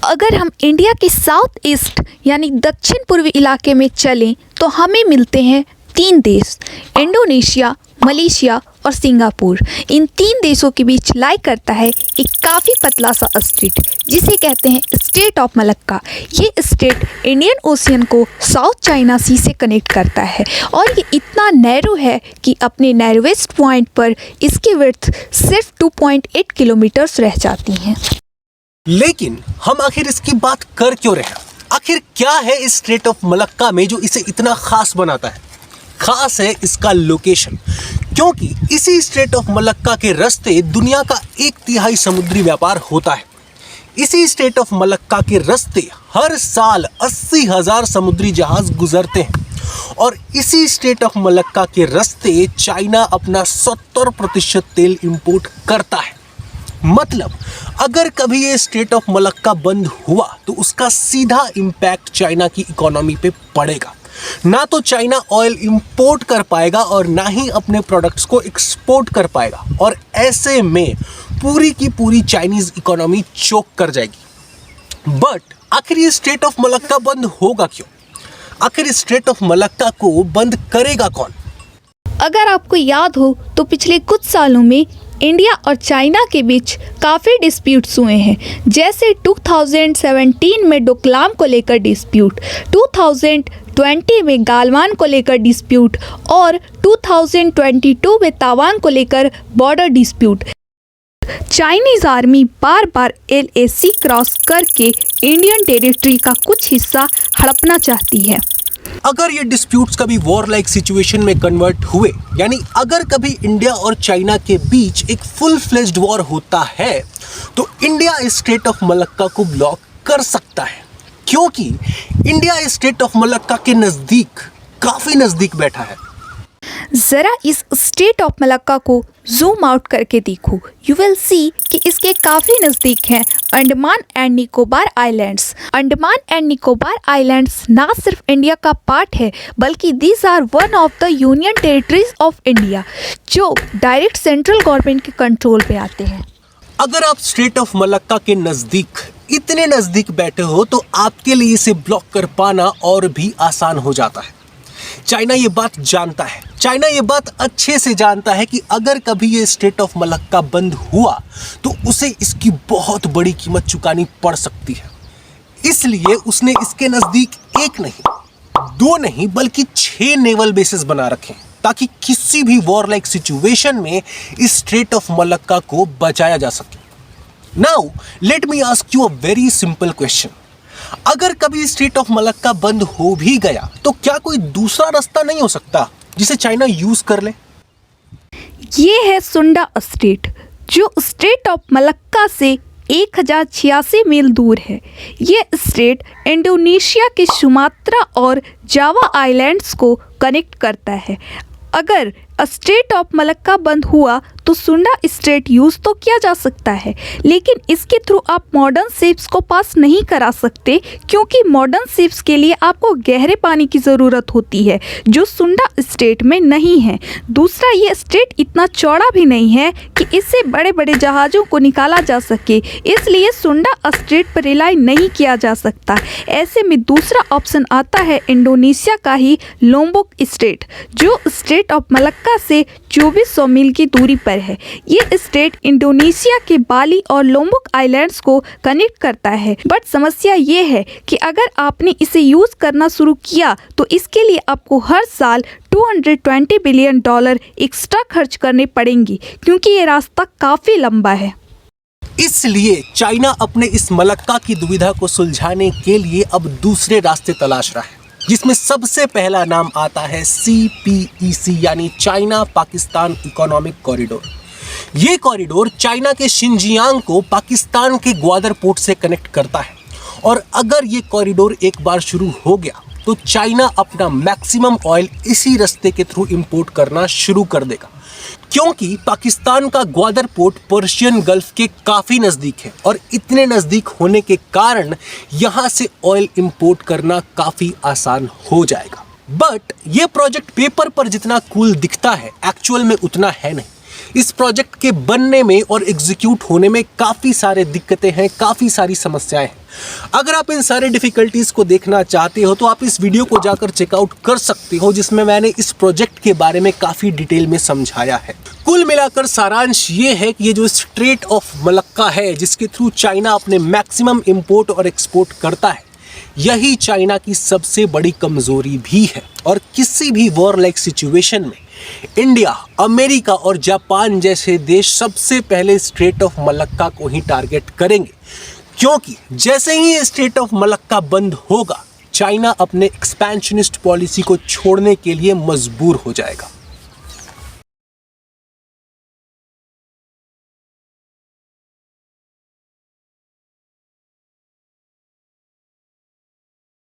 अगर हम इंडिया के साउथ ईस्ट यानी दक्षिण पूर्वी इलाके में चलें तो हमें मिलते हैं 3 देश, इंडोनेशिया, मलेशिया और सिंगापुर। इन 3 देशों के बीच लाई करता है एक काफ़ी पतला सा स्ट्रेट जिसे कहते हैं स्ट्रेट ऑफ मलक्का। ये स्ट्रेट इंडियन ओशियन को साउथ चाइना सी से कनेक्ट करता है और ये इतना नैरो है कि अपने नैरोवेस्ट पॉइंट पर इसकी विड्थ सिर्फ 2.8 किलोमीटर्स रह जाती हैं। लेकिन हम आखिर इसकी बात कर क्यों रहे हैं? आखिर क्या है इस स्ट्रेट ऑफ मलक्का में जो इसे इतना खास बनाता है? खास है इसका लोकेशन, क्योंकि इसी स्ट्रेट ऑफ मलक्का के रास्ते दुनिया का 1/3 समुद्री व्यापार होता है। इसी स्ट्रेट ऑफ मलक्का के रास्ते हर साल 80,000 समुद्री जहाज गुजरते हैं और इसी स्ट्रेट ऑफ मलक्का के रास्ते चाइना अपना 70% तेल इंपोर्ट करता है। मतलब अगर कभी ये स्ट्रेट ऑफ मलक्का बंद हुआ तो उसका सीधा इम्पैक्ट चाइना की इकोनॉमी पे पड़ेगा। ना तो चाइना ऑयल इंपोर्ट कर पाएगा और ना ही अपने प्रोडक्ट्स को एक्सपोर्ट कर पाएगा और ऐसे में पूरी की पूरी चाइनीज इकोनॉमी चोक कर जाएगी। बट आखिर ये स्ट्रेट ऑफ मलक्का बंद होगा क्यों? आखिर इस स्ट्रेट ऑफ मलक्का को बंद करेगा कौन? अगर आपको याद हो तो पिछले कुछ सालों में इंडिया और चाइना के बीच काफ़ी डिस्प्यूट्स हुए हैं, जैसे 2017 में डोकलाम को लेकर डिस्प्यूट, 2020 में गालवान को लेकर डिस्प्यूट और 2022 में तावान को लेकर बॉर्डर डिस्प्यूट। चाइनीज़ आर्मी बार बार LAC क्रॉस करके इंडियन टेरिटरी का कुछ हिस्सा हड़पना चाहती है। अगर ये डिस्प्यूट्स कभी वॉर लाइक सिचुएशन में कन्वर्ट हुए, यानी अगर कभी इंडिया और चाइना के बीच एक फुल फ्लेज्ड वॉर होता है, तो इंडिया इस स्ट्रेट ऑफ मलक्का को ब्लॉक कर सकता है, क्योंकि इंडिया इस स्ट्रेट ऑफ मलक्का के नज़दीक, काफ़ी नज़दीक बैठा है। ज़रा इस स्ट्रेट ऑफ मलक्का को जूम आउट करके देखो, यू विल सी कि इसके काफ़ी नज़दीक हैं Andaman and Nicobar islands. Andaman and Nicobar islands ना सिर्फ इंडिया का पार्ट है, बल्कि these are one of the union territories of India जो डायरेक्ट सेंट्रल गवर्नमेंट के कंट्रोल पे आते हैं। अगर आप स्ट्रेट ऑफ मलक्का के नज़दीक, इतने नज़दीक बैठे हो तो आपके लिए इसे ब्लॉक कर पाना और भी आसान हो जाता है। चाइना ये बात जानता है, चाइना ये बात अच्छे से जानता है कि अगर कभी ये स्ट्रेट ऑफ मलक्का बंद हुआ तो उसे इसकी बहुत बड़ी कीमत चुकानी पड़ सकती है। इसलिए उसने इसके नज़दीक 1 नहीं, 2 नहीं, बल्कि 6 नेवल बेसेस बना रखे हैं ताकि किसी भी वॉर लाइक सिचुएशन में इस स्ट्रेट ऑफ मलक्का को बचाया जा सके। Now let me ask you a very simple question. अगर कभी स्ट्रेट ऑफ मलक्का बंद हो भी गया तो क्या कोई दूसरा रास्ता नहीं हो सकता जिसे चाइना यूज कर ले? ये है सुंडा स्ट्रेट जो स्ट्रेट ऑफ मलक्का से 1086 मील दूर है। ये स्ट्रेट इंडोनेशिया के सुमात्रा और जावा आइलैंड्स को कनेक्ट करता है। अगर स्ट्रेट ऑफ मलक्का बंद हुआ तो सुंडा स्ट्रेट यूज़ तो किया जा सकता है, लेकिन इसके थ्रू आप मॉडर्न शिप्स को पास नहीं करा सकते, क्योंकि मॉडर्न शिप्स के लिए आपको गहरे पानी की ज़रूरत होती है जो सुंडा स्ट्रेट में नहीं है। दूसरा, ये स्ट्रेट इतना चौड़ा भी नहीं है कि इससे बड़े बड़े जहाज़ों को निकाला जा सके, इसलिए सुंडा स्ट्रेट पर रिलाई नहीं किया जा सकता। ऐसे में दूसरा ऑप्शन आता है इंडोनेशिया का ही लोम्बोक स्ट्रेट, जो स्ट्रेट ऑफ मलक्का से 2400 मील की दूरी पर है। ये स्ट्रेट इंडोनेशिया के बाली और लोम्बोक आइलैंड्स को कनेक्ट करता है। बट समस्या ये है कि अगर आपने इसे यूज़ करना शुरू किया तो इसके लिए आपको हर साल $220 बिलियन एक्स्ट्रा खर्च करने पड़ेंगे, क्योंकि ये रास्ता काफ़ी लंबा है। इसलिए चाइना अपने इस मलक्का की दुविधा को सुलझाने के लिए अब दूसरे रास्ते तलाश रहा है, जिसमें सबसे पहला नाम आता है CPEC यानी चाइना पाकिस्तान इकोनॉमिक कॉरिडोर। ये कॉरिडोर चाइना के शिनजियांग को पाकिस्तान के ग्वादर पोर्ट से कनेक्ट करता है और अगर ये कॉरिडोर एक बार शुरू हो गया तो चाइना अपना मैक्सिमम ऑयल इसी रास्ते के थ्रू इंपोर्ट करना शुरू कर देगा, क्योंकि पाकिस्तान का ग्वादर पोर्ट पर्शियन गल्फ के काफ़ी नज़दीक है और इतने नज़दीक होने के कारण यहाँ से ऑयल इंपोर्ट करना काफ़ी आसान हो जाएगा। बट ये प्रोजेक्ट पेपर पर जितना कूल दिखता है, एक्चुअल में उतना है नहीं। इस प्रोजेक्ट के बनने में और एग्जीक्यूट होने में काफ़ी सारे दिक्कतें हैं, काफ़ी सारी समस्याएं हैं। अगर आप इन सारे डिफ़िकल्टीज़ को देखना चाहते हो तो आप इस वीडियो को जाकर चेकआउट कर सकते हो, जिसमें मैंने इस प्रोजेक्ट के बारे में काफ़ी डिटेल में समझाया है। कुल मिलाकर सारांश ये है कि ये जो स्ट्रेट ऑफ मलक्का है, जिसके थ्रू चाइना अपने मैक्सिमम इंपोर्ट और एक्सपोर्ट करता है, यही चाइना की सबसे बड़ी कमजोरी भी है। और किसी भी वॉर लाइक सिचुएशन में इंडिया, अमेरिका और जापान जैसे देश सबसे पहले स्ट्रेट ऑफ मलक्का को ही टारगेट करेंगे, क्योंकि जैसे ही स्ट्रेट ऑफ मलक्का बंद होगा, चाइना अपने एक्सपेंशनिस्ट पॉलिसी को छोड़ने के लिए मजबूर हो जाएगा।